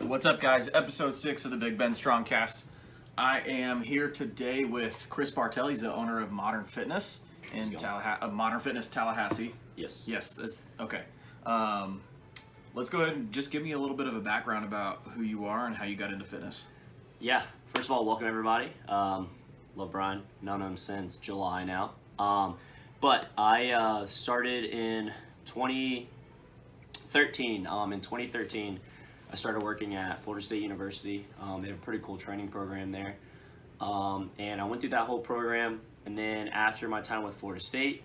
What's up, guys? Episode 6 of the Big Ben Strongcast. I am here today with Chris Bartell. He's the owner of Modern Fitness in Modern Fitness Tallahassee. Yes. Yes. That's, okay. Let's go ahead and just give me a little bit of a background about who you are and how you got into fitness. Yeah. First of all, welcome everybody. Love Brian. Known him since July now. But I started in 2013. In 2013, I started working at Florida State University. They have a pretty cool training program there. And I went through that whole program. And then after my time with Florida State,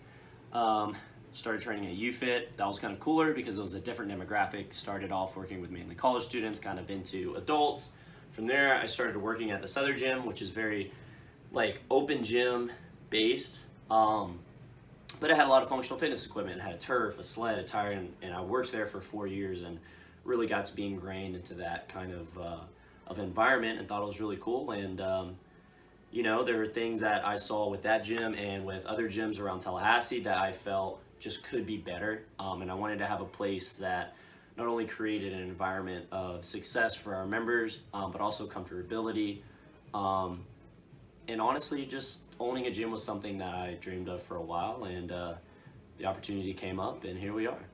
started training at UFIT. That was kind of cooler because it was a different demographic. Started off working with mainly college students, kind of into adults. From there, I started working at this other gym, which is very like open gym based. But it had a lot of functional fitness equipment. It had a turf, a sled, a tire, and I worked there for 4 years and really got to be ingrained into that kind of environment and thought it was really cool. And you know, there were things that I saw with that gym and with other gyms around Tallahassee that I felt just could be better. And I wanted to have a place that not only created an environment of success for our members, but also comfortability. And honestly, just owning a gym was something that I dreamed of for a while, and the opportunity came up, and here we are,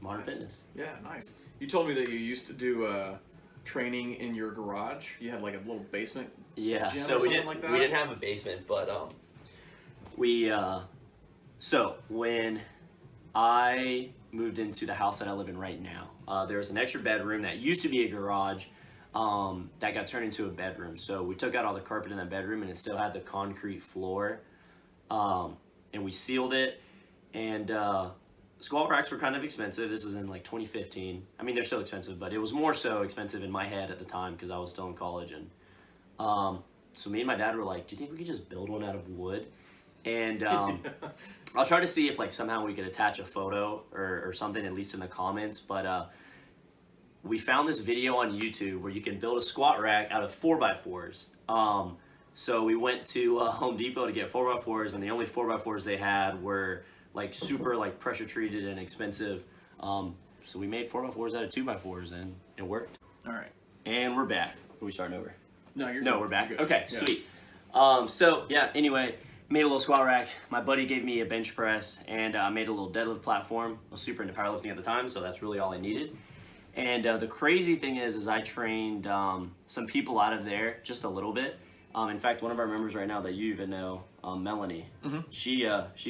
Modern Fitness. Yeah, nice. You told me that you used to do training in your garage. You had like a little basement Yeah, gym so or something like that? we didn't have a basement, but so when I moved into the house that I live in right now, there was an extra bedroom that used to be a garage that got turned into a bedroom. So we took out all the carpet in that bedroom, and it still had the concrete floor, and we sealed it. And squat racks were kind of expensive. This was in like 2015. I mean, they're still expensive, but it was more so expensive in my head at the time because I was still in college. And so me and my dad were like, do you think we could just build one out of wood? And I'll try to see if like somehow we could attach a photo or something, at least in the comments. But we found this video on YouTube where you can build a squat rack out of 4x4s. So we went to Home Depot to get 4x4s, and the only 4x4s they had were like super like pressure treated and expensive. So we made 4x4s out of 2x4s, and it worked. All right. And we're back. Are we starting over? No, we're back. Good. Okay, Yeah. sweet. So yeah, anyway, made a little squat rack. My buddy gave me a bench press, and I made a little deadlift platform. I was super into powerlifting at the time, so that's really all I needed. And the crazy thing is I trained some people out of there just a little bit. In fact, one of our members right now that you even know, Melanie, she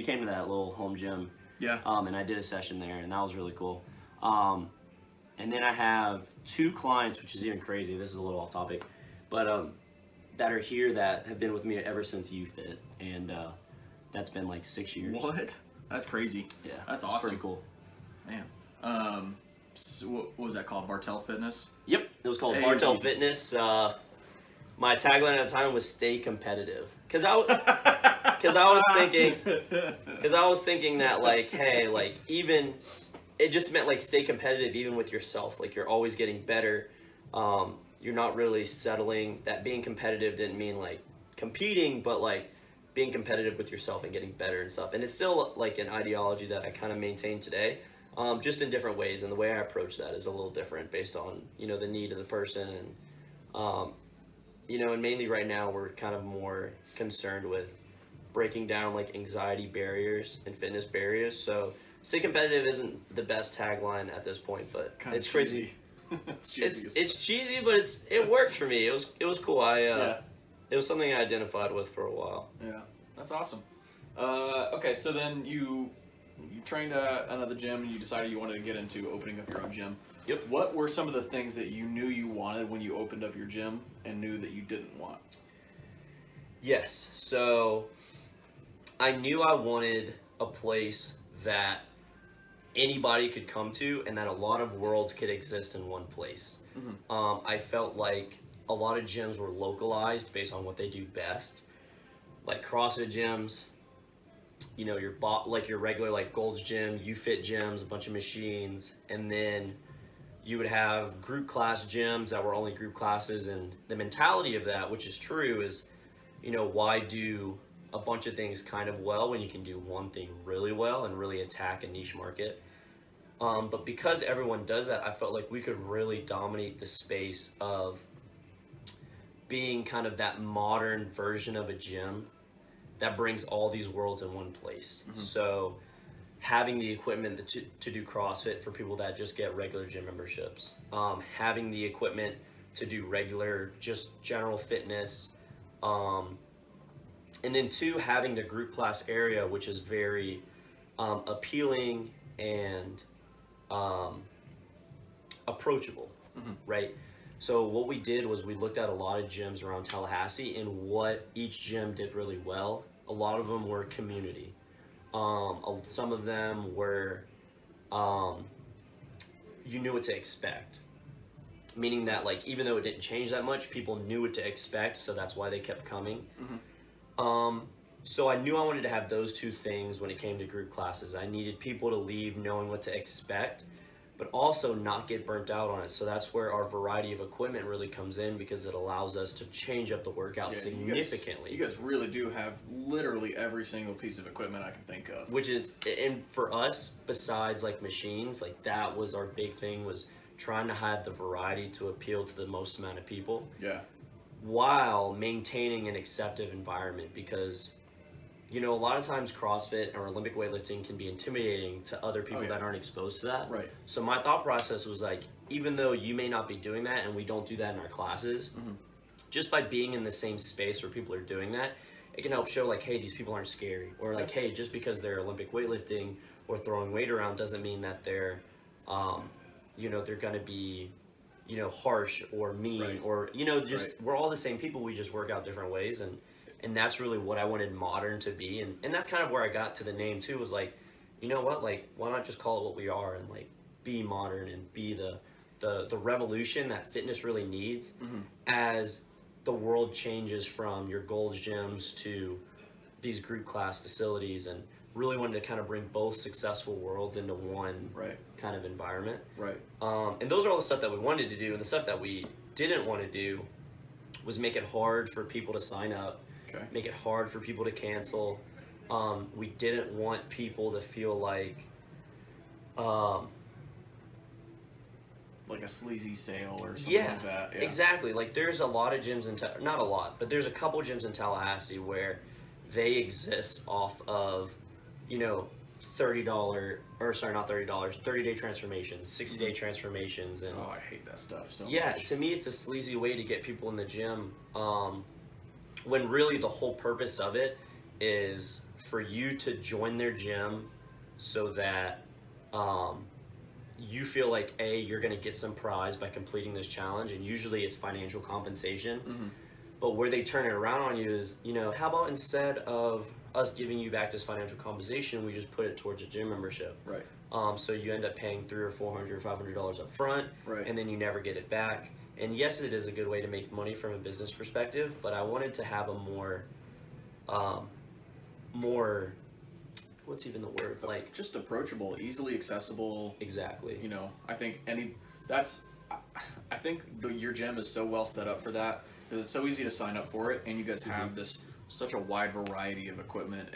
came to that little home gym. Yeah. And I did a session there, and that was really cool. And then I have 2 clients, which is even crazy. This is a little off topic, but that are here that have been with me ever since UFIT, and that's been like 6 years. What? That's crazy. Yeah, That's it's awesome. pretty cool. Man. So what was that called? Bartell Fitness? Yep, it was called Hey. Bartell Fitness. My tagline at the time was "Stay competitive," because I was thinking that like, hey, like even it just meant like stay competitive even with yourself. Like you're always getting better. You're not really settling. That being competitive didn't mean like competing, but like being competitive with yourself and getting better and stuff. And it's still like an ideology that I kind of maintain today. Just in different ways, and the way I approach that is a little different based on, you know, the need of the person, and you know, and mainly right now we're kind of more concerned with breaking down like anxiety barriers and fitness barriers. So stay competitive isn't the best tagline at this point, but Kinda it's crazy. It's cheesy. It's cheesy, but it worked for me. It was cool. Yeah. It was something I identified with for a while. Yeah, that's awesome. Okay, so then you trained at another gym, and you decided you wanted to get into opening up your own gym. Yep. What were some of the things that you knew you wanted when you opened up your gym and knew that you didn't want? Yes. So I knew I wanted a place that anybody could come to and that a lot of worlds could exist in one place. I felt like a lot of gyms were localized based on what they do best. Like CrossFit gyms, you know, your regular like Gold's Gym, UFIT gyms, a bunch of machines, and then you would have group class gyms that were only group classes. And the mentality of that, which is true, is, you know, why do a bunch of things kind of well when you can do one thing really well and really attack a niche market? But because everyone does that, I felt like we could really dominate the space of being kind of that modern version of a gym that brings all these worlds in one place. So having the equipment to do CrossFit for people that just get regular gym memberships, having the equipment to do regular, just general fitness, and then two, having the group class area, which is very appealing and approachable, right? So what we did was we looked at a lot of gyms around Tallahassee and what each gym did really well. A lot of them were community. Some of them were, you knew what to expect. Meaning that, like, even though it didn't change that much, people knew what to expect, so that's why they kept coming. So I knew I wanted to have those two things when it came to group classes. I needed people to leave knowing what to expect, but also not get burnt out on it. So that's where our variety of equipment really comes in, because it allows us to change up the workout significantly. You guys really do have literally every single piece of equipment I can think of. Which is, and for us, besides like machines, like that was our big thing, was trying to have the variety to appeal to the most amount of people. Yeah. While maintaining an acceptive environment, because you know, a lot of times CrossFit or Olympic weightlifting can be intimidating to other people that aren't exposed to that. Right. So my thought process was like, even though you may not be doing that, and we don't do that in our classes, just by being in the same space where people are doing that, it can help show like, hey, these people aren't scary. Or like, hey, just because they're Olympic weightlifting or throwing weight around doesn't mean that they're, you know, they're going to be, you know, harsh or mean or, you know, just we're all the same people. We just work out different ways. And that's really what I wanted Modern to be. And that's kind of where I got to the name too, was like, you know what, like, why not just call it what we are and like be modern and be the revolution that fitness really needs as the world changes from your Gold's gyms to these group class facilities, and really wanted to kind of bring both successful worlds into one kind of environment. And those are all the stuff that we wanted to do, and the stuff that we didn't want to do was make it hard for people to sign up. Make it hard for people to cancel. We didn't want people to feel like a sleazy sale or something like that. Yeah, exactly. Like there's a lot of gyms in not a lot, but there's a couple gyms in Tallahassee where they exist off of, you know, $30-day transformations, 60-day transformations, and I hate that stuff so much. To me, it's a sleazy way to get people in the gym. When really the whole purpose of it is for you to join their gym so that you feel like, A, you're going to get some prize by completing this challenge, and usually it's financial compensation. But where they turn it around on you is, you know, how about instead of us giving you back this financial compensation, we just put it towards a gym membership. So you end up paying $300 or $400 or $500 up front, and then you never get it back. And yes, it is a good way to make money from a business perspective, but I wanted to have a more, what's even the word? Like just approachable, easily accessible. Exactly. You know, I think your gym is so well set up for that, because it's so easy to sign up for it, and you guys have such a wide variety of equipment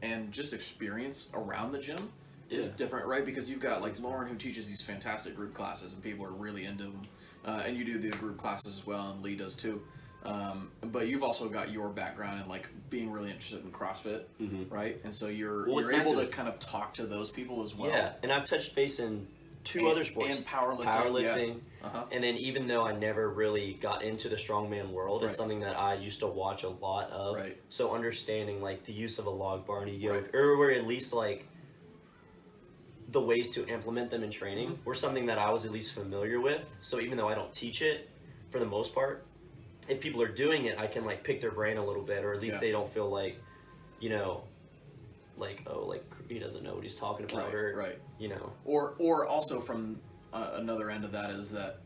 and just experience around the gym is different, right? Because you've got like Lauren, who teaches these fantastic group classes, and people are really into them, and you do the group classes as well, and Lee does too. But you've also got your background in like being really interested in CrossFit, right? And so you're able to kind of talk to those people as well. Yeah, and I've touched base in two other sports, and powerlifting, and then even though I never really got into the strongman world, it's something that I used to watch a lot of. So understanding like the use of a log bar and a yoke, or at least like the ways to implement them in training were something that I was at least familiar with. So even though I don't teach it for the most part, if people are doing it, I can like pick their brain a little bit, or at least they don't feel like, you know, like, oh, like he doesn't know what he's talking about, or you know, or also from another end of that is that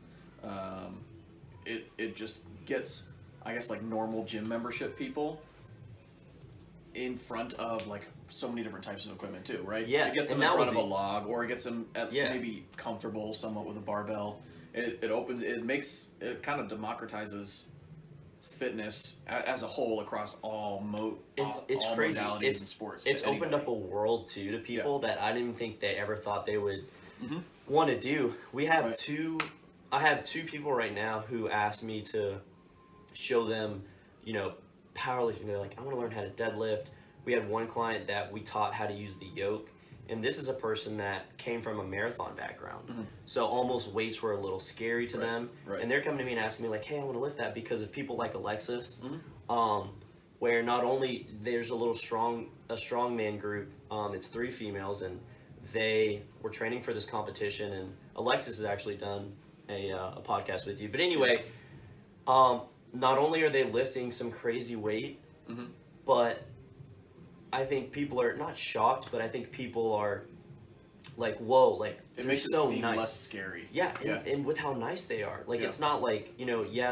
it just gets, I guess, like normal gym membership people in front of like so many different types of equipment too, right? It gets them in front of a log, or it gets them maybe comfortable somewhat with a barbell. It kind of democratizes fitness as a whole across all It's all crazy. modalities It's and sports. it's to opened anybody. up a world too to people that I didn't think they ever thought they would Mm-hmm. want to do. We have Right. I have two people right now who asked me to show them, powerlifting. They're like, I want to learn how to deadlift. We had one client that we taught how to use the yoke, and this is a person that came from a marathon background. Mm-hmm. So almost weights were a little scary to them. Right. And they're coming to me and asking me like, hey, I want to lift that because of people like Alexis, Mm-hmm. where not only there's a strongman group, it's 3 females, and they were training for this competition, and Alexis has actually done a podcast with you. But anyway, not only are they lifting some crazy weight, Mm-hmm. but I think people are not shocked, but I think people are like, whoa, like It makes it so seem nice. less scary. Yeah, and with how nice they are. Like, Yeah. it's not like,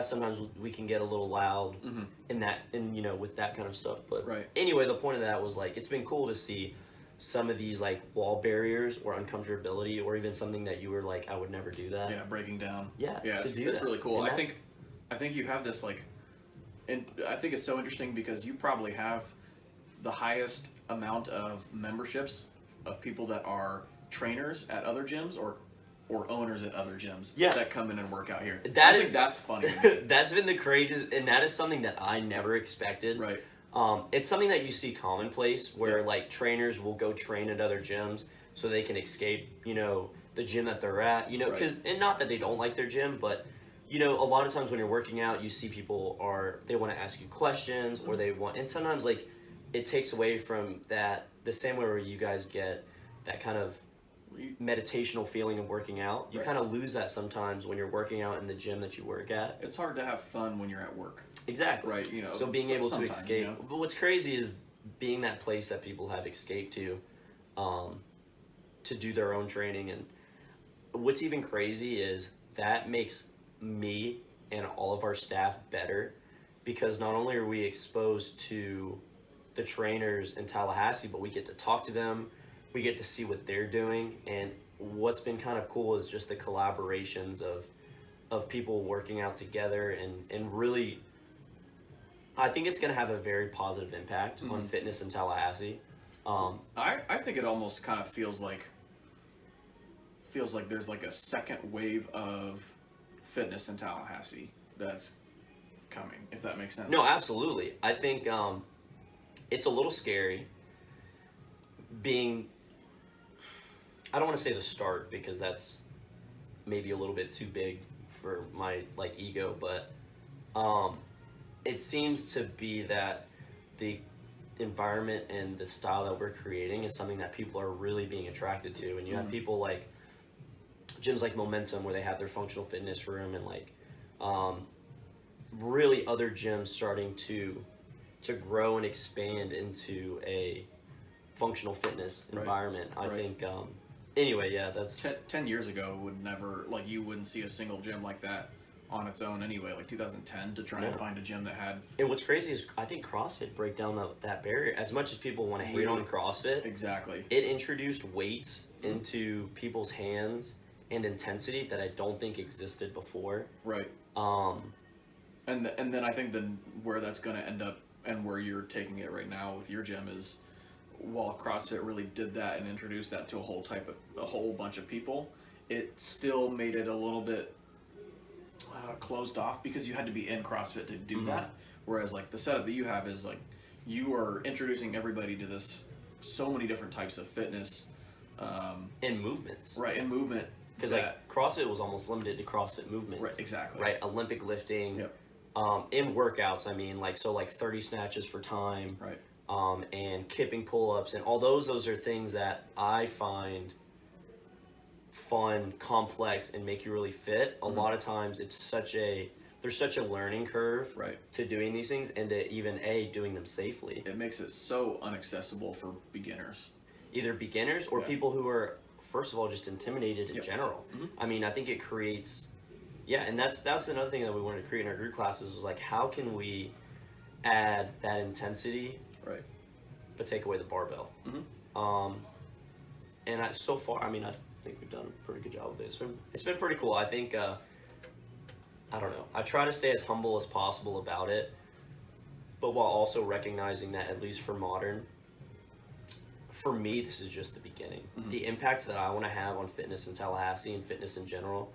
sometimes we can get a little loud Mm-hmm. with that kind of stuff. But Right. anyway, the point of that was, like, it's been cool to see some of these, like, wall barriers or uncomfortability or even something that you were like, I would never do that. Yeah, breaking down. Yeah, yeah, to it's, do it's that. really cool. And I think you have this like, and I think it's so interesting because you probably have the highest amount of memberships of people that are trainers at other gyms or owners at other gyms that come in and work out here. I think that's funny. That's been the craziest, and that is something that I never expected. Right. It's something that you see commonplace where Yeah. like trainers will go train at other gyms so they can escape, the gym that they're at, because and not that they don't like their gym, but a lot of times when you're working out, you see people they want to ask you questions or they want, and sometimes like it takes away from that the same way where you guys get that kind of meditational feeling of working out. You kind of lose that sometimes when you're working out in the gym that you work at. It's hard to have fun when you're at work. Exactly. Right. So being able to sometimes, escape. But what's crazy is being that place that people have escaped to do their own training. And what's even crazy is that makes me and all of our staff better because not only are we exposed to the trainers in Tallahassee, but we get to talk to them, we get to see what they're doing, and what's been kind of cool is just the collaborations of people working out together and really, I think it's going to have a very positive impact on fitness in Tallahassee. I think it almost kind of feels like there's like a second wave of fitness in Tallahassee that's coming, if that makes sense. No, absolutely. I think it's a little scary being, I don't want to say the start because that's maybe a little bit too big for my like ego, but it seems to be that the environment and the style that we're creating is something that people are really being attracted to. And you have people like gyms like Momentum where they have their functional fitness room and like really other gyms starting to grow and expand into a functional fitness environment. I think anyway, yeah, that's 10 years ago would never, like, you wouldn't see a single gym like that on its own anyway, like 2010 to try and find a gym that had. And what's crazy is I think CrossFit break down that barrier. As much as people want to hate on CrossFit, Exactly. it introduced weights into people's hands and intensity that I don't think existed before. Right. And then I think where that's going to end up and where you're taking it right now with your gym is, while CrossFit really did that and introduced that to a whole bunch of people, it still made it a little bit closed off because you had to be in CrossFit to do that. Whereas like the setup that you have is like you are introducing everybody to this so many different types of fitness And movements. right, and movement. Because like CrossFit was almost limited to CrossFit movements. Right, exactly. Right, Olympic lifting. Yep. In workouts, I mean, like 30 snatches for time. Right. And kipping pull-ups, and all those are things that I find fun, complex, and make you really fit. A lot of times, there's such a learning curve to doing these things, and to even doing them safely. It makes it so inaccessible for beginners. Either beginners or people who are, first of all, just intimidated in general. I mean, I think it creates, and that's another thing that we wanted to create in our group classes was like, how can we add that intensity, Right. but take away the barbell? And so far, I mean, I think we've done a pretty good job of it. It's been pretty cool. I think I don't know. I try to stay as humble as possible about it, but while also recognizing that, at least for modern, for me, this is just the beginning. Mm-hmm. The impact that I want to have on fitness in Tallahassee and fitness in general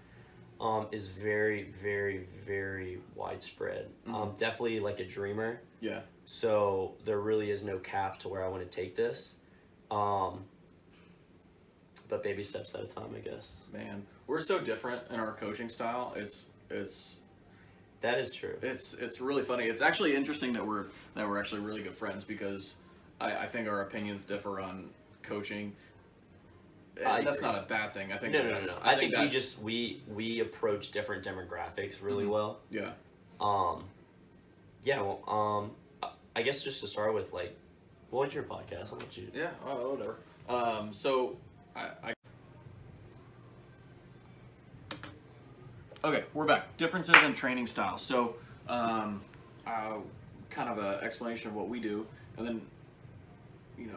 is very, very, very widespread. Mm-hmm. Definitely like a dreamer. Yeah. So there really is no cap to where I want to take this. But baby steps at a time, I guess. Man, we're so different in our coaching style. That is true. It's really funny. It's actually interesting that we're actually really good friends, because I think our opinions differ on coaching. That's not a bad thing. I think no. I think we approach different demographics really mm-hmm. well. Yeah. Yeah. Well. I guess just to start with, like, what's your podcast? I'll let you. Yeah. Whatever. So I. Okay, we're back. Differences in training styles. So, kind of an explanation of what we do, and then,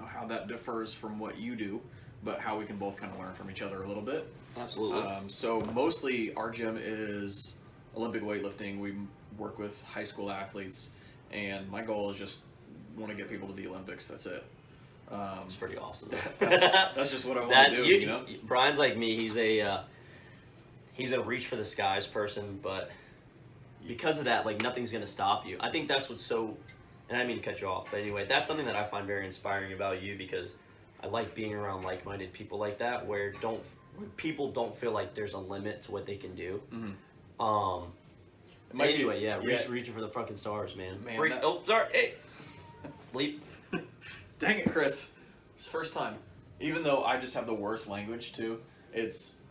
how that differs from what you do, but how we can both kind of learn from each other a little bit. Absolutely. So mostly our gym is Olympic weightlifting. We work with high school athletes, and my goal is just want to get people to the Olympics. That's it. It's pretty awesome. That's just what I want to do. Brian's like me. He's a reach for the skies person, but because of that, like, nothing's gonna stop you. I think that's what's so. And I didn't mean to cut you off, but anyway, that's something that I find very inspiring about you, because I like being around like-minded people like that, where people don't feel like there's a limit to what they can do. Mm-hmm. Reaching for the fucking stars, man. Sorry. Hey, leap. Dang it, Chris. It's the first time. Even though I just have the worst language too,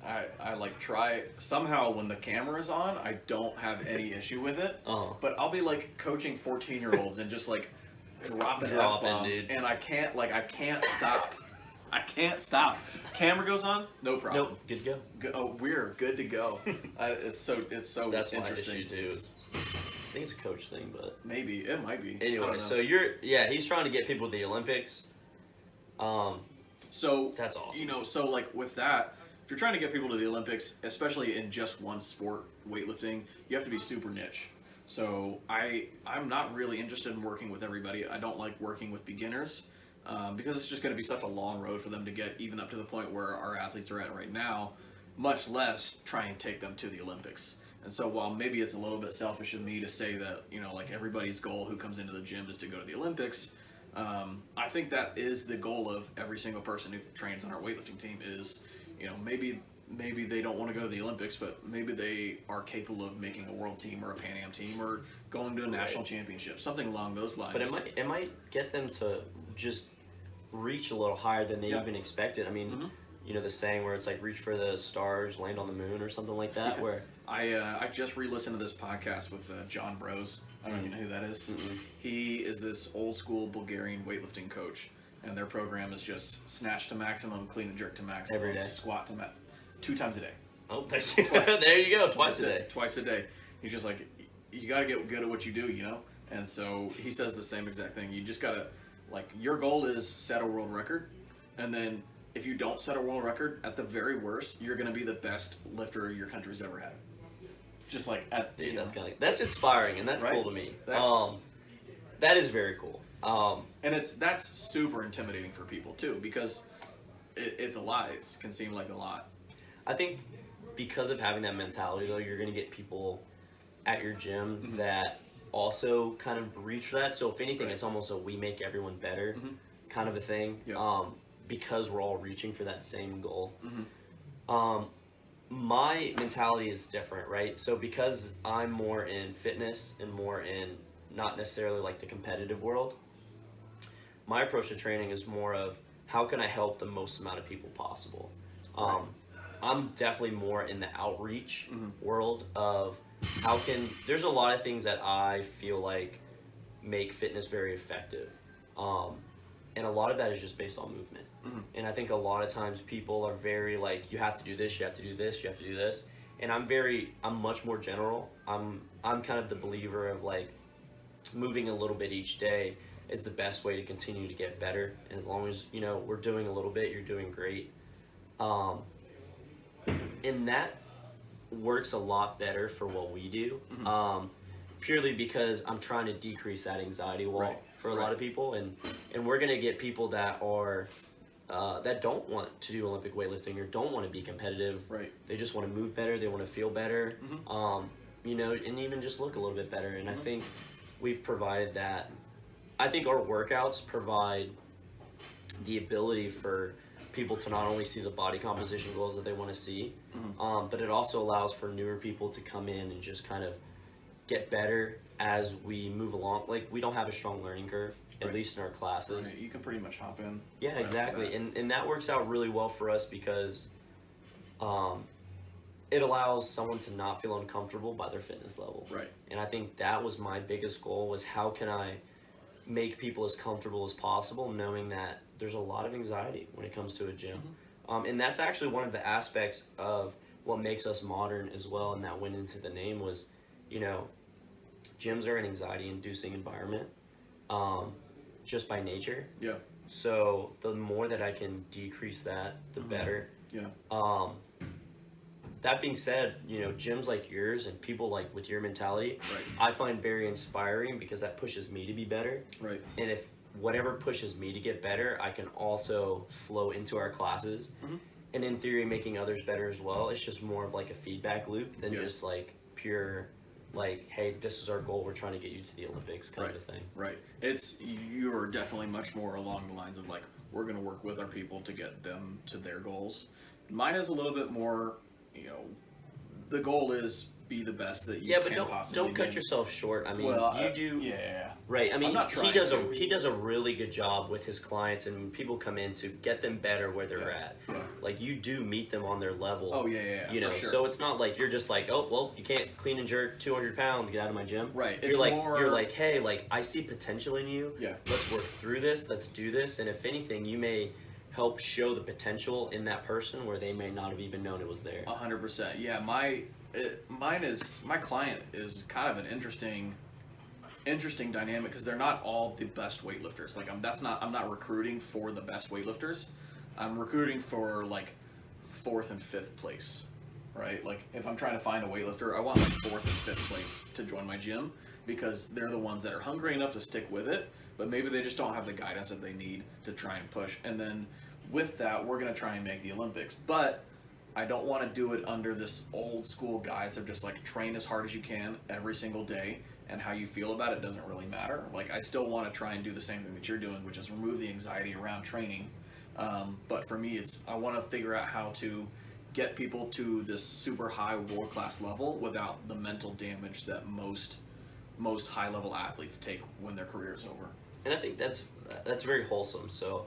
I like try somehow when the camera's on, I don't have any issue with it. But I'll be like coaching 14-year-olds and just like dropping F-bombs, and I can't stop. I can't stop. Camera goes on, no problem. Nope, good to go. We're good to go. It's so That's interesting. my issue too. I think it's a coach thing, but maybe it might be. Anyway, so he's trying to get people to the Olympics. So that's awesome. So like with that, if you're trying to get people to the Olympics, especially in just one sport, weightlifting, you have to be super niche. So I'm not really interested in working with everybody. I don't like working with beginners, because it's just going to be such a long road for them to get even up to the point where our athletes are at right now, much less try and take them to the Olympics. And so while maybe it's a little bit selfish of me to say that, like everybody's goal who comes into the gym is to go to the Olympics, I think that is the goal of every single person who trains on our weightlifting team is, maybe they don't want to go to the Olympics, but maybe they are capable of making a world team or a Pan Am team or going to a national championship, something along those lines. But it might get them to just reach a little higher than they even expected. I mean, mm-hmm. The saying where it's like reach for the stars, land on the moon, or something like that. Yeah. Where I just re-listened to this podcast with John Bros. I don't even know who that is. Mm-mm. He is this old school Bulgarian weightlifting coach, and their program is just snatch to maximum, clean and jerk to maximum, every day, squat to 2 times a day. Oh, there you go, twice a day. Twice a day. He's just like, you got to get good at what you do, And so he says the same exact thing. You just got to, like, your goal is set a world record, and then if you don't set a world record, at the very worst, you're going to be the best lifter your country's ever had. Just like Dude, that's inspiring, and that's right? cool to me. That is very cool. And that's super intimidating for people too, because it's a lot. It can seem like a lot. I think because of having that mentality, though, you're going to get people at your gym mm-hmm. that also kind of reach for that. So if anything, it's almost a we make everyone better mm-hmm. kind of a thing. Yeah. Because we're all reaching for that same goal. Mm-hmm. My mentality is different, right? So because I'm more in fitness and more in not necessarily like the competitive world, my approach to training is more of how can I help the most amount of people possible. I'm definitely more in the outreach mm-hmm. world of there's a lot of things that I feel like make fitness very effective. And a lot of that is just based on movement. Mm-hmm. And I think a lot of times people are very like, you have to do this, you have to do this, you have to do this. And I'm much more general. I'm kind of the believer of like moving a little bit each day is the best way to continue to get better. And as long as, we're doing a little bit, you're doing great. In that works a lot better for what we do. Purely because I'm trying to decrease that anxiety wall for a lot of people, and we're gonna get people that are that don't want to do Olympic weightlifting or don't want to be competitive. Right. They just want to move better. They want to feel better. You know, and even just look a little bit better. And I think we've provided that. I think our workouts provide the ability for people to not only see the body composition goals that they want to see, but it also allows for newer people to come in and just kind of get better as we move along. Like, we don't have a strong learning curve, at least in our classes. Right. You can pretty much hop in. Yeah, exactly. And that works out really well for us because it allows someone to not feel uncomfortable by their fitness level. Right. And I think that was my biggest goal, was how can I make people as comfortable as possible, knowing that there's a lot of anxiety when it comes to a gym. And that's actually one of the aspects of what makes us modern as well, and that went into the name was, you know, gyms are an anxiety-inducing environment, just by nature. Yeah. So the more that I can decrease that, the better. Yeah. That being said, you know, gyms like yours and people like with your mentality, Right. I find very inspiring because that pushes me to be better. Right. And if whatever pushes me to get better, I can also flow into our classes. And in theory, making others better as well. It's just more of like a feedback loop than just like pure, like, hey, this is our goal, we're trying to get you to the Olympics kind of a thing. Right. You're definitely much more along the lines of like, we're going to work with our people to get them to their goals. Mine is a little bit more, you know, the goal is be the best that you can possibly don't cut be. yourself short. I mean, Well, you do. Yeah. Right. I mean, I'm not he trying does to. he does a really good job with his clients, and people come in to get them better where they're at. Yeah. Like, you do meet them on their level. Oh, yeah, You know, for sure. so it's not like you're just like, oh, well, you can't clean and jerk 200 pounds, get out of my gym. Right. You're It's like, more- you're like, hey, like, I see potential in you. Yeah. Let's work through this. Let's do this. And if anything, you may help show the potential in that person where they may not have even known it was there. 100%. Yeah, my client is kind of an interesting dynamic because they're not all the best weightlifters. Like, I'm not recruiting for the best weightlifters. I'm recruiting for like 4th and 5th place, right? Like, if I'm trying to find a weightlifter, I want like 4th and 5th place to join my gym because they're the ones that are hungry enough to stick with it, but maybe they just don't have the guidance that they need to try and push. And then with that, we're going to try and make the Olympics. But I don't want to do it under this old school guise of just like train as hard as you can every single day, and how you feel about it doesn't really matter. Like, I still want to try and do the same thing that you're doing, which is remove the anxiety around training. But for me, I want to figure out how to get people to this super high world class level without the mental damage that most high level athletes take when their career is over. And I think that's very wholesome. So,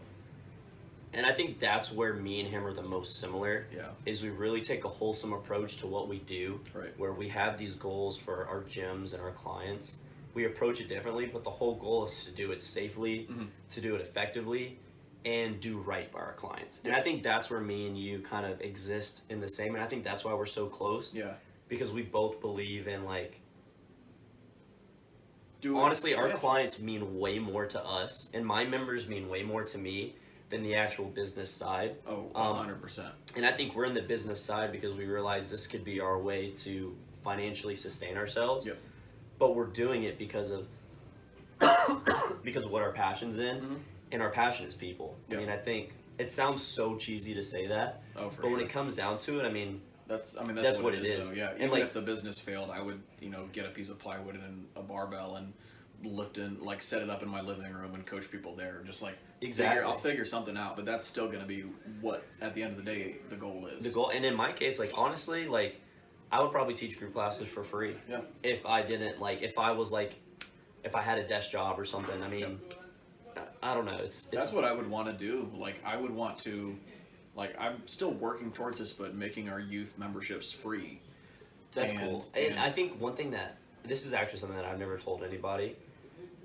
and I think that's where me and him are the most similar. Yeah. Is we really take a wholesome approach to what we do. Right. Where we have these goals for our gyms and our clients. We approach it differently, but the whole goal is to do it safely, to do it effectively, and do right by our clients. And I think that's where me and you kind of exist in the same. And I think that's why we're so close. Yeah. Because we both believe in, like, Our honestly, our clients mean way more to us, and my members mean way more to me than the actual business side. Oh, 100%. And I think we're in the business side because we realize this could be our way to financially sustain ourselves. Yep. But we're doing it because of what our passion's in, and our passion is people. Yep. I mean, I think it sounds so cheesy to say that, Oh, for but sure. when it comes down to it, I mean, That's what it is. Though. Yeah. And Even like, if the business failed, I would, get a piece of plywood and a barbell and lift in, like, set it up in my living room and coach people there. Just like Exactly. I'll figure something out, but that's still going to be what at the end of the day the goal is. the goal. And in my case, like, honestly, like, I would probably teach group classes for free. Yeah. If I didn't, like, if I was like, if I had a desk job or something. I mean, I don't know. That's what I would want to do. Like, I would want to, like, I'm still working towards this, but making our youth memberships free. That's cool. And I think one thing this is actually something that I've never told anybody,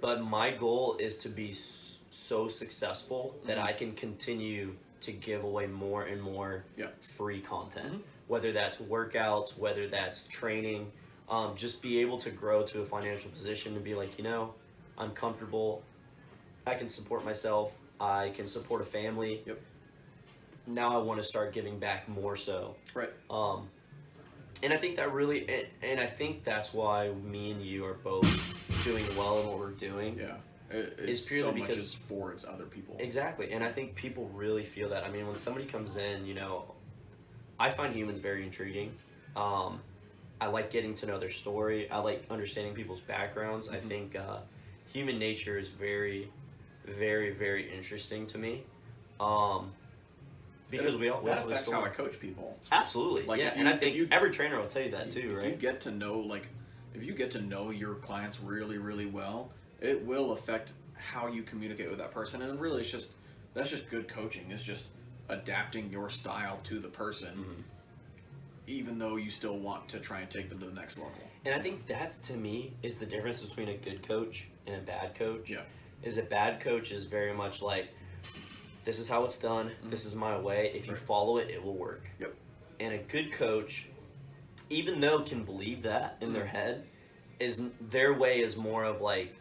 but my goal is to be so successful that I can continue to give away more and more free content, whether that's workouts, whether that's training, just be able to grow to a financial position and be like, I'm comfortable, I can support myself, I can support a family. Yep. Now I want to start giving back more so. Right. And I think that really, and I think that's why me and you are both doing well in what we're doing. Yeah. It's purely so much because is for its other people. Exactly, and I think people really feel that. I mean, when somebody comes in, I find humans very intriguing. I like getting to know their story. I like understanding people's backgrounds. I think human nature is very, very, very interesting to me. Because we all that affects how I coach people. Absolutely, Like, yeah, and I think every trainer will tell you that too, if right? if you get to know your clients really, really well, it will affect how you communicate with that person. And really, that's just good coaching. It's just adapting your style to the person, even though you still want to try and take them to the next level. And I think that, to me, is the difference between a good coach and a bad coach. Yeah. Is a bad coach is very much like, this is how it's done, this is my way, if you follow it, it will work. Yep. And a good coach, even though can believe that in their head, their way is more of like,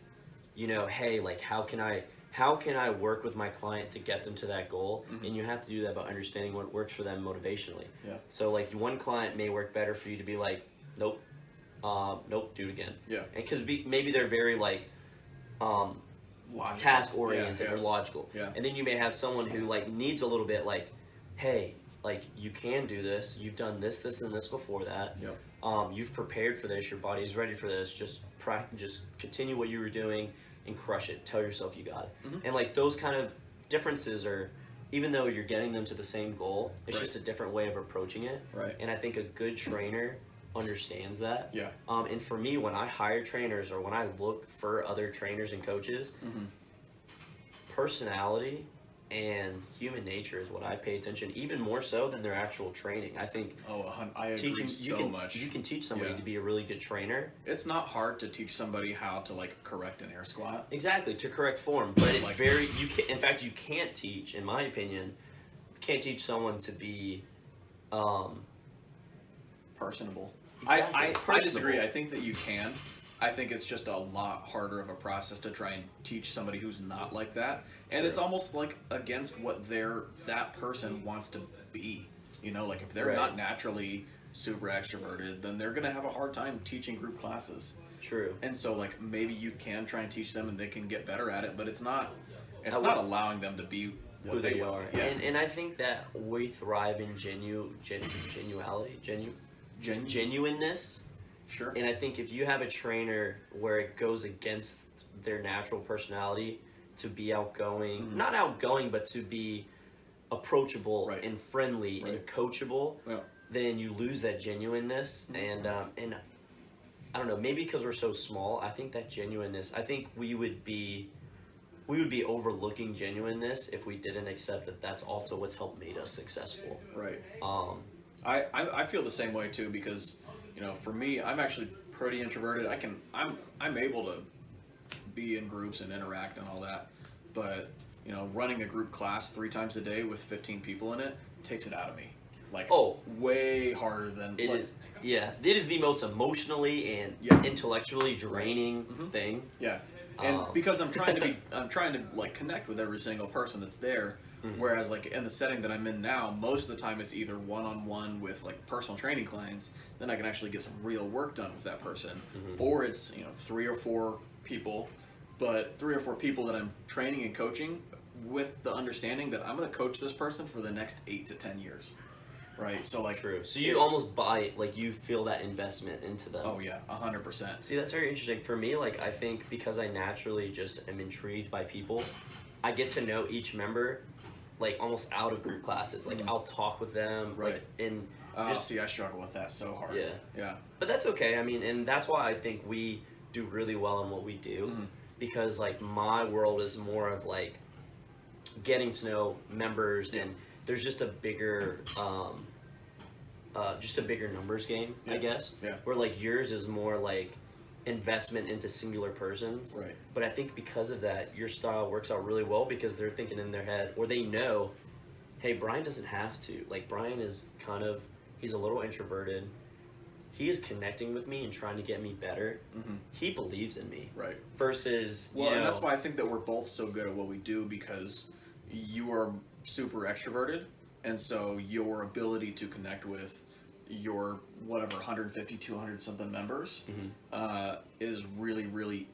hey, like how can I work with my client to get them to that goal? And you have to do that by understanding what works for them motivationally. Yeah. So like one client may work better for you to be like, nope, do it again. Yeah. And because maybe they're very like task oriented or logical. Yeah. And then you may have someone who like needs a little bit like, hey, like you can do this. You've done this, and this before that. Yep. You've prepared for this. Your body's ready for this. Just continue what you were doing and crush it. Tell yourself you got it. And like those kind of differences are, even though you're getting them to the same goal, it's just a different way of approaching it. Right. And I think a good trainer understands that. Yeah. And for me, when I hire trainers or when I look for other trainers and coaches, personality and human nature is what I pay attention, even more so than their actual training. I think I agree so much. You can teach somebody to be a really good trainer. It's not hard to teach somebody how to like correct an air squat. Exactly, to correct form, but it's like, in fact, you can't teach, in my opinion, someone to be personable. Exactly. I disagree. I think that you can. I think it's just a lot harder of a process to try and teach somebody who's not like that. And it's almost like against what that person wants to be. Like if they're not naturally super extroverted, then they're going to have a hard time teaching group classes. True. And so like maybe you can try and teach them and they can get better at it, but it's not allowing them to be who they are. Yeah. And I think that we thrive in genuineness. Sure. And I think if you have a trainer where it goes against their natural personality to be outgoing, not outgoing, but to be approachable and friendly and coachable, then you lose that genuineness. And I don't know, maybe because we're so small, I think that genuineness, I think we would be overlooking genuineness if we didn't accept that that's also what's helped made us successful. Right. I feel the same way too, because for me, I'm actually pretty introverted. I'm able to be in groups and interact and all that, but running a group class 3 times a day with 15 people in it takes it out of me. Like way harder than it is. Yeah, it is the most emotionally and intellectually draining thing. Yeah. And because I'm trying to like connect with every single person that's there. Whereas like in the setting that I'm in now, most of the time it's either one-on-one with like personal training clients, then I can actually get some real work done with that person. Or it's 3 or 4 people, but 3 or 4 people that I'm training and coaching with the understanding that I'm going to coach this person for the next 8 to 10 years. Right? So like True. So you almost buy, like you feel that investment into them. Oh yeah, 100%. See, that's very interesting. For me, like I think because I naturally just am intrigued by people, I get to know each member like almost out of group classes. Like I'll talk with them, like in see, I struggle with that so hard. Yeah. But that's okay. I mean, and that's why I think we do really well in what we do, because like my world is more of like getting to know members, and there's just a bigger numbers game, I guess. Yeah. Where like yours is more like investment into singular persons. Right. But I think because of that, your style works out really well because they're thinking in their head, or they know, hey, Brian doesn't have to. Like Brian is he's a little introverted. He is connecting with me and trying to get me better. He believes in me. Right. Versus, and that's why I think that we're both so good at what we do, because you are super extroverted, and so your ability to connect with your whatever 150, 200 something members is really, really,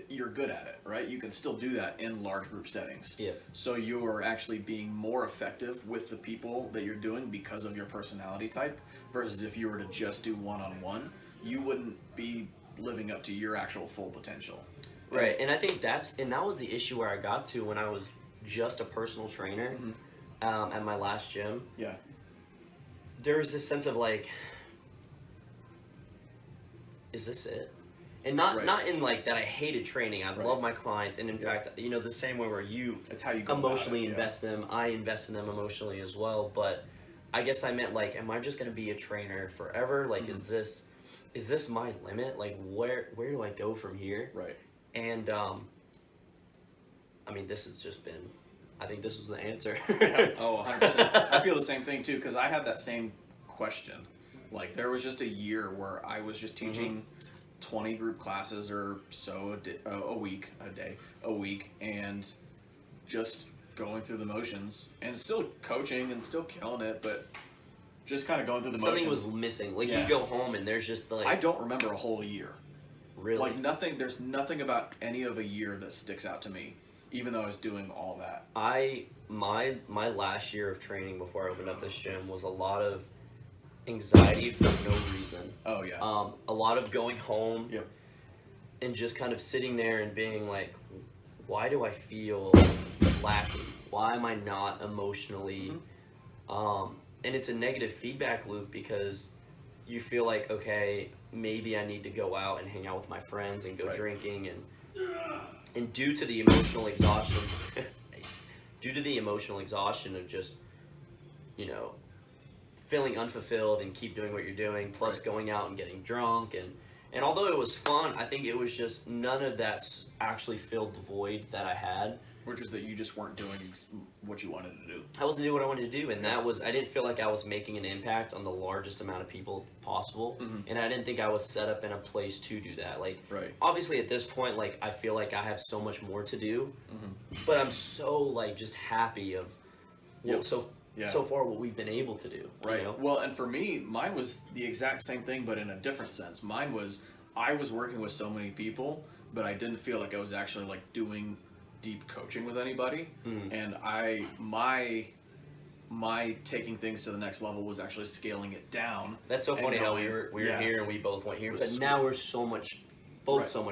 you're good at it, right? You can still do that in large group settings. Yeah. So you're actually being more effective with the people that you're doing because of your personality type, versus if you were to just do one-on-one, you wouldn't be living up to your actual full potential. Right, and I think that was the issue where I got to when I was just a personal trainer at my last gym. Yeah. There was this sense of like, is this it? And not in like that I hated training. I love my clients, and in fact, you know, the same way where you It's how you go emotionally about it, invest them, I invest in them emotionally as well. But I guess I meant like, am I just gonna be a trainer forever? Like, is this my limit? Like, where do I go from here? Right. And I mean, this has just been. I think this was the answer. Yeah. Oh, 100%. I feel the same thing too, because I had that same question. Like, there was just a year where I was just teaching 20 group classes or so a week, and just going through the motions, and still coaching and still killing it, but just kind of going through the motions. Something was missing. Like, you go home and there's just like... I don't remember a whole year. Really? Like, there's nothing about any of a year that sticks out to me, even though I was doing all that. My last year of training before I opened up this gym was a lot of anxiety for no reason. Oh, yeah. A lot of going home Yep. and just kind of sitting there and being like, why do I feel lacking? Why am I not emotionally... and it's a negative feedback loop because you feel like, okay, maybe I need to go out and hang out with my friends and go drinking, and due to the emotional exhaustion of just, you know, feeling unfulfilled and keep doing what you're doing, plus going out and getting drunk, and although it was fun, I think it was just none of that's actually filled the void that I had. Which was that you just weren't doing what you wanted to do. I wasn't doing what I wanted to do, and that was, I didn't feel like I was making an impact on the largest amount of people possible, and I didn't think I was set up in a place to do that. Like, obviously at this point, like, I feel like I have so much more to do, but I'm so, like, just happy of, so far what we've been able to do. Right. You know? Well, and for me, mine was the exact same thing, but in a different sense. Mine was, I was working with so many people, but I didn't feel like I was actually, like, doing deep coaching with anybody, and my taking things to the next level was actually scaling it down. That's so funny how we were here and we both went here, but now we're so much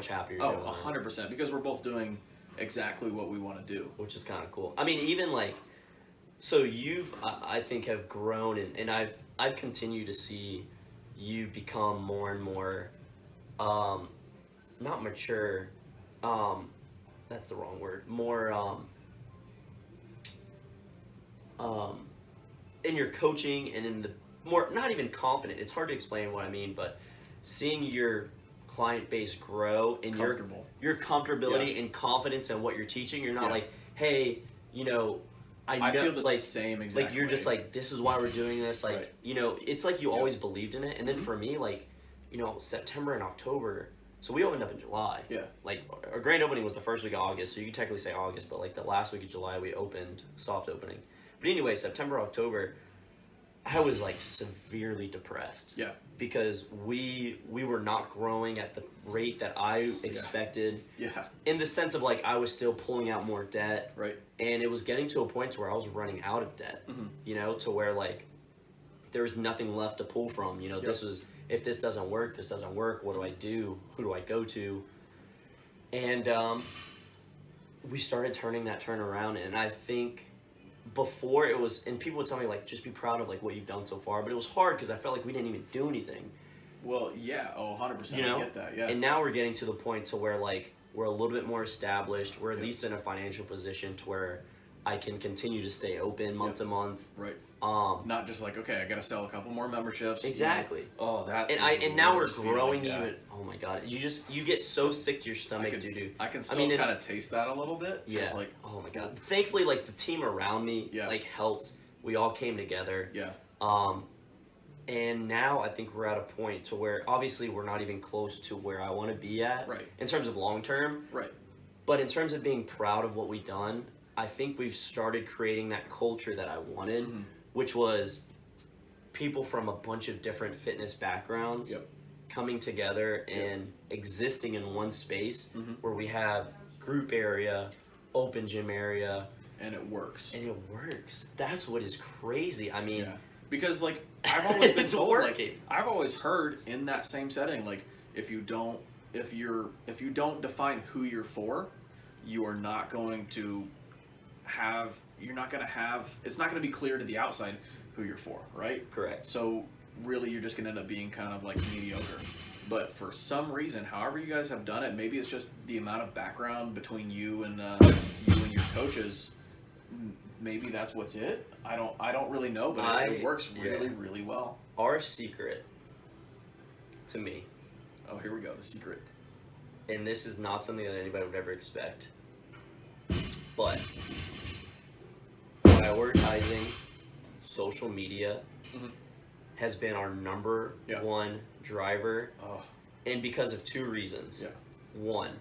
happier. Oh, 100%, because we're both doing exactly what we want to do, which is kind of cool. I mean, even like, so you've I think have grown, and I've continued to see you become more and more, not mature. That's the wrong word. More in your coaching and in the more, not even confident. It's hard to explain what I mean, but seeing your client base grow and your comfortability and confidence in what you're teaching. You're not like, hey, you know, I feel the like, same exact like you're way. Just like, this is why we're doing this. Like, you know, it's like you always believed in it. And then for me, like, you know, September and October. So we opened up in July. Yeah. Like, our grand opening was the first week of August, so you could technically say August, but like the last week of July we opened, soft opening. But anyway, September, October, I was like severely depressed. Yeah. Because we were not growing at the rate that I expected. Yeah. In the sense of like I was still pulling out more debt. Right. And it was getting to a point to where I was running out of debt. You know, to where like there was nothing left to pull from. You know, this was, if this doesn't work, this doesn't work. What do I do? Who do I go to? And we started turning that turn around, and I think before it was, and people would tell me like, just be proud of like what you've done so far, but it was hard because I felt like we didn't even do anything. Well, yeah, 100%. You know? I get that. Yeah. And now we're getting to the point to where like we're a little bit more established. We're at least in a financial position to where I can continue to stay open month to month. Right. Not just like, okay, I got to sell a couple more memberships. Exactly. You know? Oh, that. And now we're growing even. Oh my God! You get so sick to your stomach, dude. I can still kind of taste that a little bit. Yeah. Just like, oh my God. Thankfully, like the team around me, like helped. We all came together. Yeah. And now I think we're at a point to where obviously we're not even close to where I want to be at. Right. In terms of long term. Right. But in terms of being proud of what we've done, I think we've started creating that culture that I wanted, which was people from a bunch of different fitness backgrounds Yep. coming together and existing in one space Mm-hmm. where we have group area, open gym area, And it works. and it works. That's what is crazy. I mean, Yeah. Because like I've always been It's told, working. like I've always heard in that same setting, like if you don't define who you're for, you are not going to have it's not going to be clear to the outside who you're for, right? correct. So really you're just going to end up being kind of like mediocre. But for some reason, however you guys have done it, maybe it's just the amount of background between you and your coaches. Maybe that's what's it. I don't really know, but it works really, really well. Our secret, to me, Oh, here we go. The secret. and this is not something that anybody would ever expect, but prioritizing social media Mhm. has been our number Yeah. one driver, Oh, and because of two reasons. yeah. One,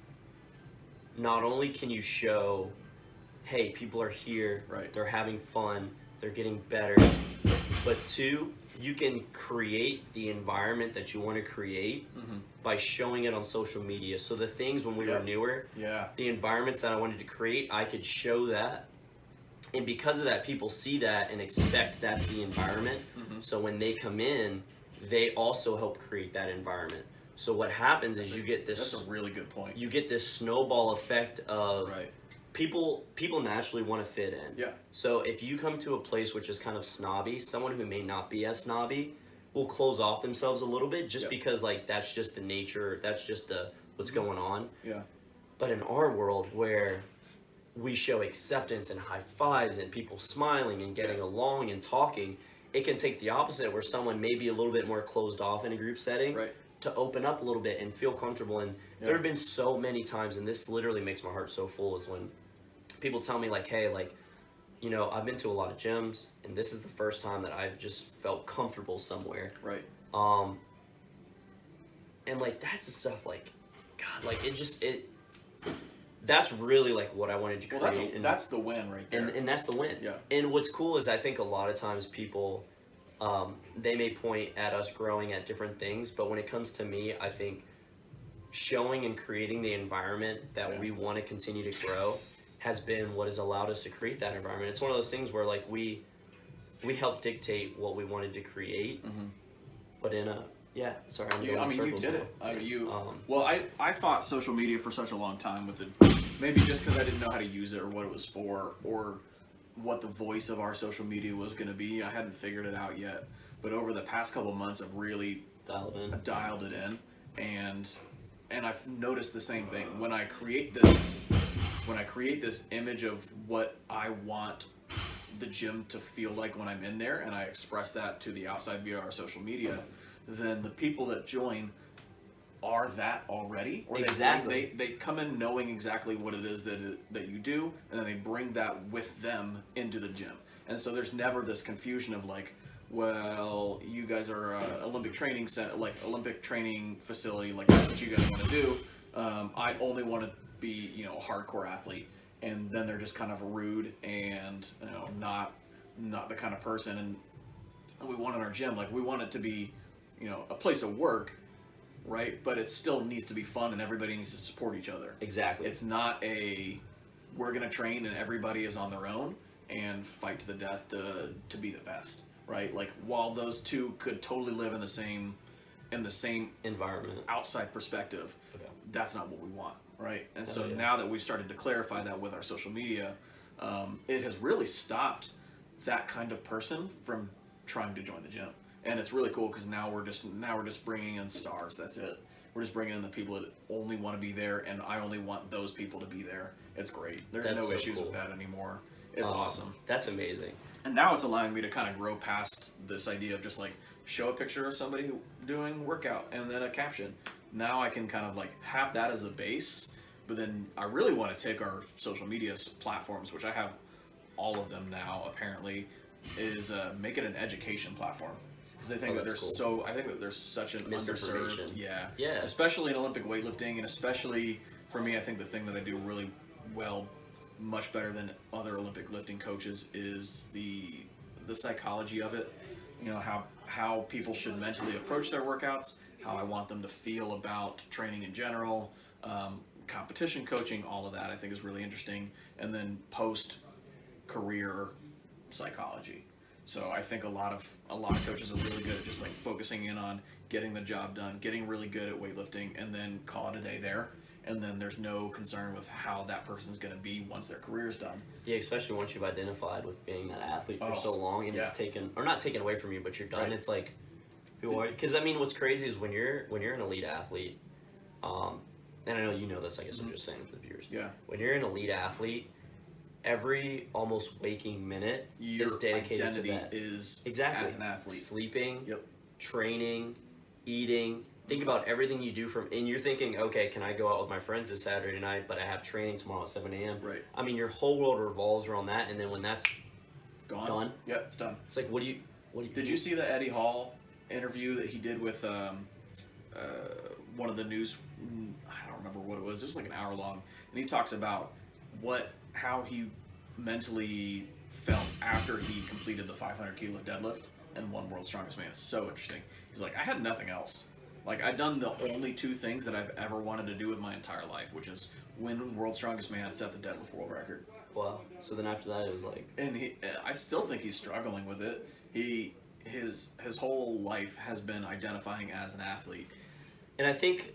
not only can you show, hey, people are here, Right. they're having fun, they're getting better, but two, you can create the environment that you want to create Mm-hmm. by showing it on social media. So the things when we were Yep. newer, Yeah. the environments that I wanted to create, I could show that. And because of that, people see that and expect that's the environment. Mhm. So when they come in, they also help create that environment. So what happens is you get That's this a really good point. snowball effect of Right. people naturally want to fit in. Yeah. So if you come to a place which is kind of snobby, someone who may not be as snobby will close off themselves a little bit just Yeah. because like that's just the nature, that's just the what's Mm-hmm. going on. Yeah. But in our world where we show acceptance and high fives and people smiling and getting Yeah. along and talking, it can take the opposite where someone may be a little bit more closed off in a group setting Right. to open up a little bit and feel comfortable. And Yeah. there have been so many times, and this literally makes my heart so full, is when people tell me like, hey, like, you know, I've been to a lot of gyms and this is the first time that I've just felt comfortable somewhere. Right. And like that's the stuff like, God, like that's really like what I wanted to Well, create. that's the win right there. and that's the win. Yeah. And what's cool is I think a lot of times people, they may point at us growing at different things, but when it comes to me, I think showing and creating the environment that Yeah. we want to continue to grow has been what has allowed us to create that environment. It's one of those things where like we help dictate what we wanted to create, Mhm. but in a sorry, I'm going I in mean, you circles did now. it. I mean, Um, well, I fought social media for such a long time with maybe just because I didn't know how to use it or what it was for or what the voice of our social media was going to be. I hadn't figured it out yet. But over the past couple months, I've really dialed in. dialed it in, and I've noticed the same thing when I create this image of what I want the gym to feel like when I'm in there, and I express that to the outside via our social media, then the people that join are that already. Or Exactly. They come in knowing exactly what it is that you do, and then they bring that with them into the gym. And so there's never this confusion of like, well, you guys are a Olympic training center, like Olympic training facility, like that's what you guys want to do. I only want to be, you know, a hardcore athlete, and then they're just kind of rude and, you know, not the kind of person and we want in our gym. Like we want it to be, you know, a place of work, right? But it still needs to be fun and everybody needs to support each other. Exactly. It's not we're gonna train and everybody is on their own and fight to the death to be the best, right? Like while those two could totally live in the same environment. outside perspective, Okay. that's not what we want, right? And so yeah. now that we've started to clarify that with our social media, it has really stopped that kind of person from trying to join the gym. And it's really cool because now we're just bringing in stars. That's it. We're just bringing in the people that only want to be there, and I only want those people to be there. It's great. There's That's no so issues cool. with that anymore. It's awesome. That's amazing. And now it's allowing me to kind of grow past this idea of just like show a picture of somebody doing workout and then a caption. Now I can kind of like have that as a base, but then I really want to take our social media platforms, which I have all of them now apparently, is make it an education platform. Because I think that that's there's cool. I think that there's such an Misinformation. underserved, Yeah. especially in Olympic weightlifting, and especially for me, I think the thing that I do really well, much better than other Olympic lifting coaches, is the psychology of it. You know, how people should mentally approach their workouts, how I want them to feel about training in general, competition coaching, all of that I think is really interesting. And then post-career psychology. So I think a lot of coaches are really good at just like focusing in on getting the job done, getting really good at weightlifting, and then call it a day there. And then there's no concern with how that person's going to be once their career's done. Yeah, especially once you've identified with being that athlete for so long, and it's taken, or not taken away from you, but you're done. Right. It's like, because I mean, what's crazy is when you're an elite athlete, and I know you know this. I guess I'm just saying for the viewers. Yeah. When you're an elite athlete, every almost waking minute is dedicated to that. Is exactly as an athlete. Sleeping, training, eating. Think about everything you do and you're thinking, okay, can I go out with my friends this Saturday night, but I have training tomorrow at 7 a.m. Right. I mean, your whole world revolves around that, and then when that's done, yeah, it's done. It's like, what do you? Did you see the Eddie Hall interview that he did with one of the news? I don't remember what it was. It was like an hour long, and he talks about how he mentally felt after he completed the 500 kilo deadlift and won World's Strongest Man. It's so interesting. He's like, I had nothing else. Like, I'd done the only two things that I've ever wanted to do with my entire life, which is win World's Strongest Man and set the deadlift world record. Wow. So then after that, it was like... And I still think he's struggling with it. His whole life has been identifying as an athlete. And I think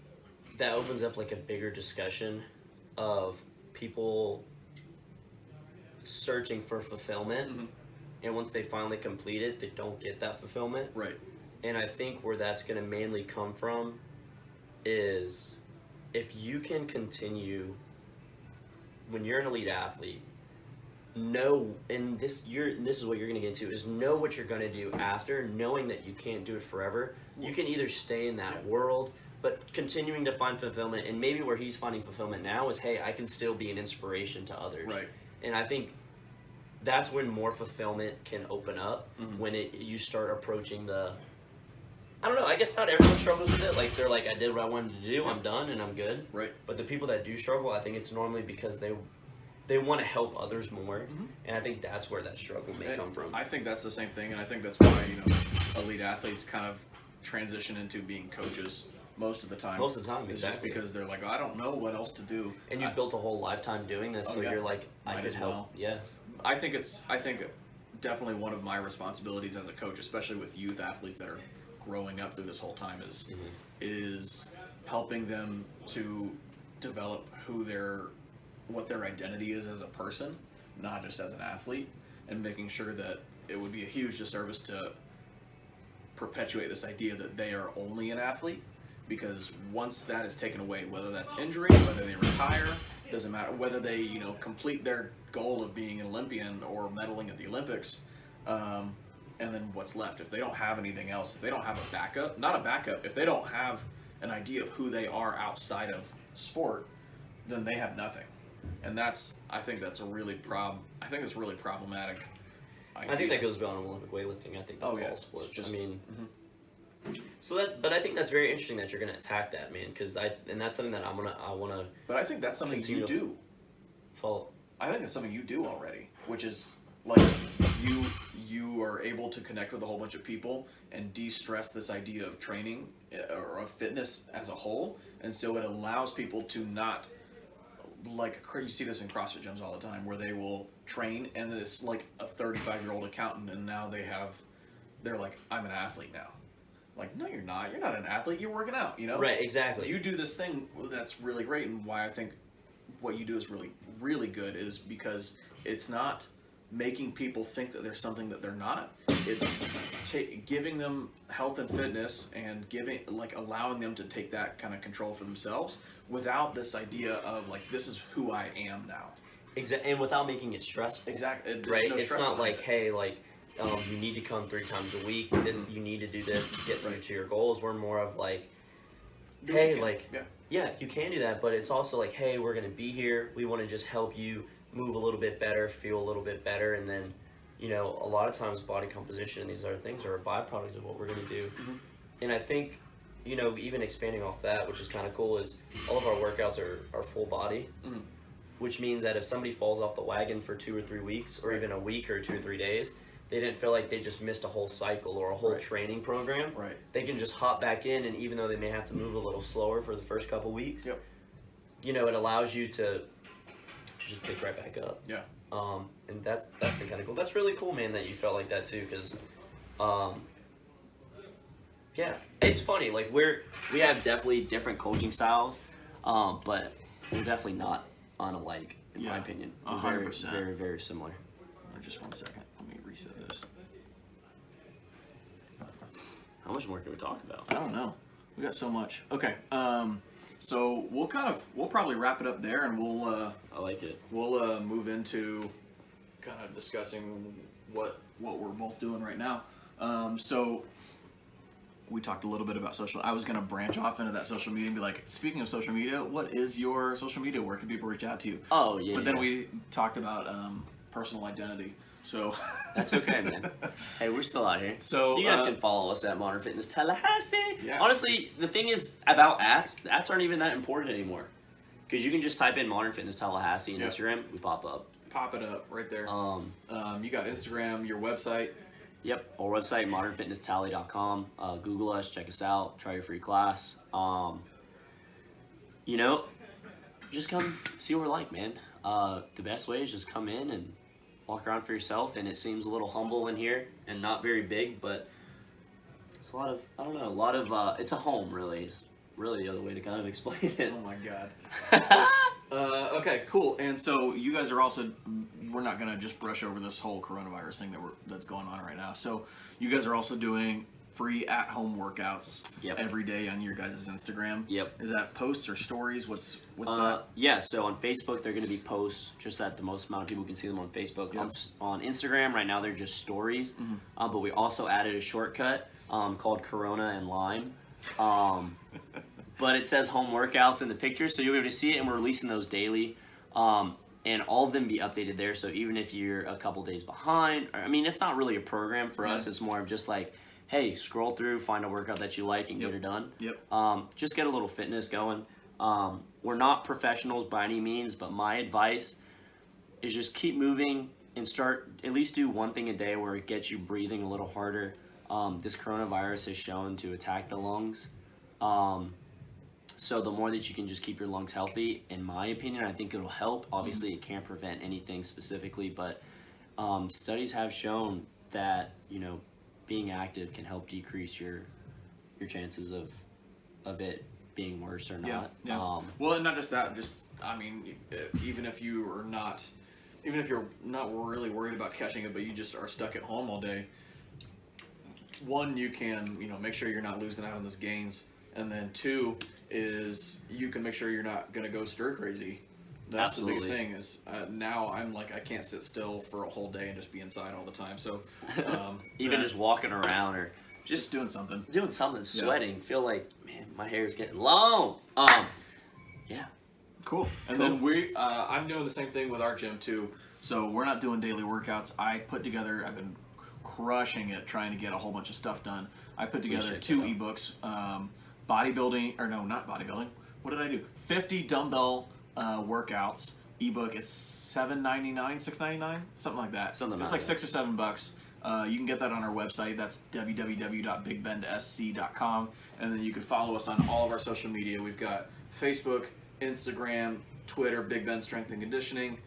that opens up, like, a bigger discussion of people searching for fulfillment. Mm-hmm. And once they finally complete it, they don't get that fulfillment. Right. And I think where that's going to mainly come from is if you can continue, when you're an elite athlete, this is what you're going to get into, is know what you're going to do after, knowing that you can't do it forever. You can either stay in that world, but continuing to find fulfillment, and maybe where he's finding fulfillment now is, hey, I can still be an inspiration to others. Right. And I think that's when more fulfillment can open up, when you start approaching I don't know, I guess not everyone struggles with it. Like, they're like, I did what I wanted to do, I'm done, and I'm good. Right. But the people that do struggle, I think it's normally because they want to help others more, and I think that's where that struggle may come from. I think that's the same thing, and I think that's why, elite athletes kind of transition into being coaches most of the time. Most of the time, It's exactly. just because they're like, I don't know what else to do. And you've built a whole lifetime doing this, so you're like, I could help. Well. Yeah. I think definitely one of my responsibilities as a coach, especially with youth athletes that are growing up through this whole time, is helping them to develop what their identity is as a person, not just as an athlete, and making sure that it would be a huge disservice to perpetuate this idea that they are only an athlete, because once that is taken away, whether that's injury, whether they retire, doesn't matter, whether they complete their goal of being an Olympian or medaling at the Olympics, and then what's left? If they don't have anything else, if they don't have a backup, not a backup, if they don't have an idea of who they are outside of sport, then they have nothing. And I think that's really problematic. I think that goes beyond Olympic weightlifting. I think that's all sports. But I think that's very interesting that you're going to attack that, man, and that's something that I want to. But I think that's something you do. Follow. I think it's something you do already, which is like you are able to connect with a whole bunch of people and de-stress this idea of training or of fitness as a whole, and so it allows people to not, like, you see this in CrossFit gyms all the time, where they will train and then it's like a 35-year-old accountant, and now they're like, I'm an athlete now. Like, no, you're not. You're not an athlete. You're working out, Right, exactly. You do this thing that's really great, and why I think what you do is really, really good is because it's not making people think that there's something that they're not. It's giving them health and fitness and allowing them to take that kind of control for themselves without this idea of, like, this is who I am now. Exactly, and without making it stressful. Exactly. Right? It's not like, hey, like, you need to come 3 times a week. You need to do this to get you to your goals. We're more of like, hey, like, yeah, you can do that, but it's also like, hey, we're going to be here. We want to just help you move a little bit better, feel a little bit better, and then, a lot of times body composition and these other things are a byproduct of what we're going to do. And I think, even expanding off that, which is kind of cool, is all of our workouts are full body, which means that if somebody falls off the wagon for 2 or 3 weeks, or even a week or 2 or 3 days, they didn't feel like they just missed a whole cycle or a whole training program. Right. They can just hop back in, and even though they may have to move a little slower for the first couple weeks, you know, it allows you to just pick right back up. Yeah. And that's been kind of cool. That's really cool, man, that you felt like that too, because yeah, it's funny. Like we have definitely different coaching styles, but we're definitely not unalike in my opinion. We're 100%. Very, very similar. Just 1 second. Let me reset this. How much more can we talk about? I don't know. We got so much. Okay. So we'll probably wrap it up there, and we'll I like it. We'll move into kind of discussing what we're both doing right now. So we talked a little bit about social. I was going to branch off into that social media and be like, speaking of social media, what is your social media? Where can people reach out to you? Oh, yeah. But then we talked about personal identity. So that's okay, man. Hey, we're still out here. So you guys can follow us at Modern Fitness Tallahassee. Yeah. Honestly, the thing is about ads aren't even that important anymore. Because you can just type in Modern Fitness Tallahassee on Instagram, we pop up. Pop it up right there. You got Instagram, your website. Yep, our website, modernfitnesstally.com. Google us, check us out, try your free class. You know, just come see what we're like, man. The best way is just come in and walk around for yourself, and it seems a little humble in here and not very big, but it's a lot of, I don't know, it's a home, really. It's really the other way to kind of explain it. Oh my God. Okay, cool. And so you guys are also, we're not going to just brush over this whole coronavirus thing that's going on right now. So you guys are also doing free at-home workouts every day on your guys' Instagram. Yep. Is that posts or stories? What's that? Yeah, so on Facebook, they're going to be posts, just that the most amount of people can see them on Facebook. Yep. On Instagram, right now, they're just stories. Mm-hmm. But we also added a shortcut called Corona and Lime. But it says home workouts in the picture, so you'll be able to see it, and we're releasing those daily. And all of them be updated there, so even if you're a couple days behind, I mean, it's not really a program for us. It's more of just like, hey, scroll through, find a workout that you like, and get it done. Yep. Just get a little fitness going. We're not professionals by any means, but my advice is just keep moving and at least do one thing a day where it gets you breathing a little harder. This coronavirus is shown to attack the lungs. So the more that you can just keep your lungs healthy, in my opinion, I think it'll help. Obviously, it can't prevent anything specifically, but studies have shown that, you know, being active can help decrease your chances of it being worse or not. Yeah. Well, and not just that. Just, I mean, even if you're not really worried about catching it, but you just are stuck at home all day. One, you can, you know, make sure you're not losing out on those gains, and then two is you can make sure you're not going to go stir crazy. That's Absolutely. the biggest thing is now I'm like, I can't sit still for a whole day and just be inside all the time. So even just walking around or just doing something, sweating, feel like, man, my hair is getting long. Yeah. Cool. And then I'm doing the same thing with our gym too. So we're not doing daily workouts. I've been crushing it trying to get a whole bunch of stuff done. I put together 2 ebooks, bodybuilding, or no, not bodybuilding. What did I do? 50 dumbbell workouts. Ebook is $7.99, $6.99, something like that. It's like $6 or $7. You can get that on our website. That's www.bigbendsc.com. And then you can follow us on all of our social media. We've got Facebook, Instagram, Twitter, Big Ben Strength and Conditioning,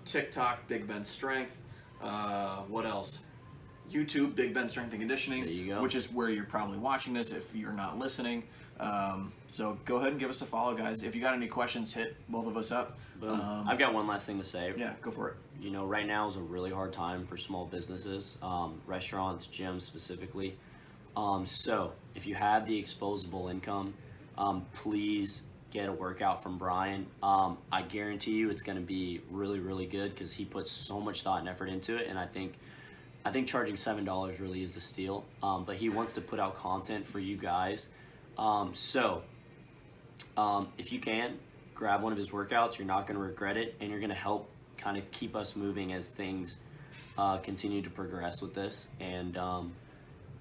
TikTok, Big Ben Strength. What else? YouTube, Big Ben Strength and Conditioning. There you go. Which is where you're probably watching this if you're not listening. So go ahead and give us a follow, guys. If you got any questions, hit both of us up. I've got one last thing to say. Yeah, go for it. You know, right now is a really hard time for small businesses, restaurants, gyms specifically. So if you have the disposable income, please get a workout from Brian. I guarantee you it's going to be really, really good because he puts so much thought and effort into it, and I think charging $7 really is a steal. But he wants to put out content for you guys. So if you can, grab one of his workouts. You're not going to regret it, and you're going to help kind of keep us moving as things continue to progress with this. And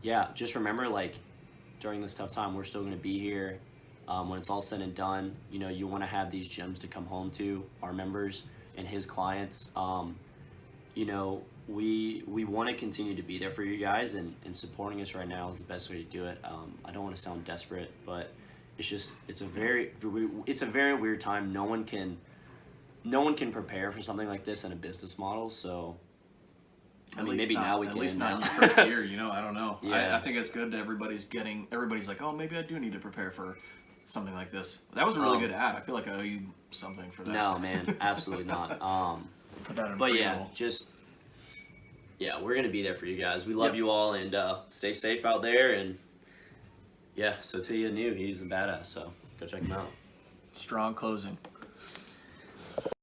yeah, just remember, like, during this tough time, we're still going to be here. When it's all said and done, you know, you want to have these gyms to come home to, our members and his clients. You know, we want to continue to be there for you guys, and supporting us right now is the best way to do it. I don't want to sound desperate, but it's a very weird time. No one can prepare for something like this in a business model. So I mean, maybe now we can. At least not in the first year, I don't know. Yeah. I think it's good that everybody's like, oh, maybe I do need to prepare for something like this. That was a really good ad. I feel like I owe you something for that. No, man, absolutely not. Put that in But pre-roll. we're gonna be there for you guys. We love you all, and stay safe out there. And so Tia knew he's a badass, so go check him out. Strong closing.